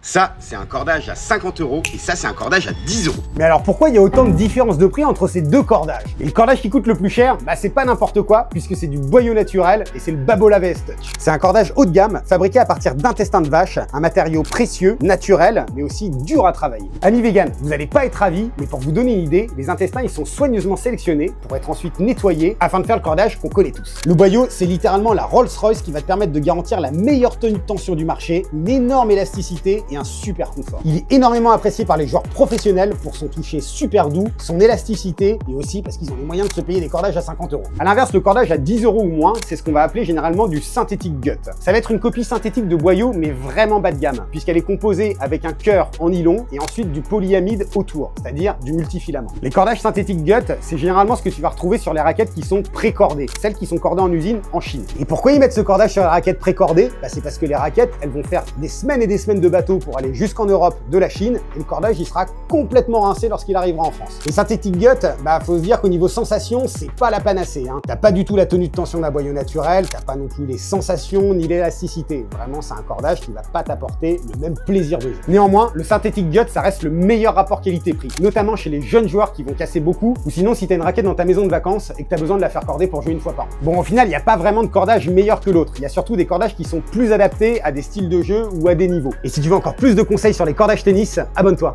Ça, c'est un cordage à 50 € et ça, c'est un cordage à 10 €. Mais alors pourquoi il y a autant de différence de prix entre ces deux cordages? Et le cordage qui coûte le plus cher, c'est pas n'importe quoi, puisque c'est du boyau naturel et c'est le Babolat VS Touch. C'est un cordage haut de gamme, fabriqué à partir d'intestin de vache, un matériau précieux, naturel, mais aussi dur à travailler. Amis vegan, vous n'allez pas être ravis, mais pour vous donner une idée, les intestins ils sont soigneusement sélectionnés pour être ensuite nettoyés afin de faire le cordage qu'on connaît tous. Le boyau, c'est littéralement la Rolls-Royce qui va te permettre de garantir la meilleure tenue de tension du marché, une énorme élasticité et un super confort. Il est énormément apprécié par les joueurs professionnels pour son toucher super doux, son élasticité et aussi parce qu'ils ont les moyens de se payer des cordages à 50 €. À l'inverse, le cordage à 10 € ou moins, c'est ce qu'on va appeler généralement du synthétique gut. Ça va être une copie synthétique de boyau mais vraiment bas de gamme puisqu'elle est composée avec un cœur en nylon et ensuite du polyamide autour, c'est-à-dire du multifilament. Les cordages synthétiques gut, c'est généralement ce que tu vas retrouver sur les raquettes qui sont pré-cordées, celles qui sont cordées en usine en Chine. Et pourquoi ils mettent ce cordage sur les raquettes pré-cordées? C'est parce que les raquettes, elles vont faire des semaines et des semaines de bateau pour aller jusqu'en Europe de la Chine et le cordage il sera complètement rincé lorsqu'il arrivera en France. Le synthétique gut, faut se dire qu'au niveau sensation, c'est pas la panacée. T'as pas du tout la tenue de tension d'un boyau naturel, t'as pas non plus les sensations ni l'élasticité. Vraiment, c'est un cordage qui va pas t'apporter le même plaisir de jeu. Néanmoins, le synthétique gut, ça reste le meilleur rapport qualité-prix, notamment chez les jeunes joueurs qui vont casser beaucoup, ou sinon si t'as une raquette dans ta maison de vacances et que t'as besoin de la faire corder pour jouer une fois par an. Bon, au final, il n'y a pas vraiment de cordage meilleur que l'autre. Il y a surtout des cordages qui sont plus adaptés à des styles de jeu ou à des niveaux. Et si tu veux encore plus de conseils sur les cordages tennis, abonne-toi.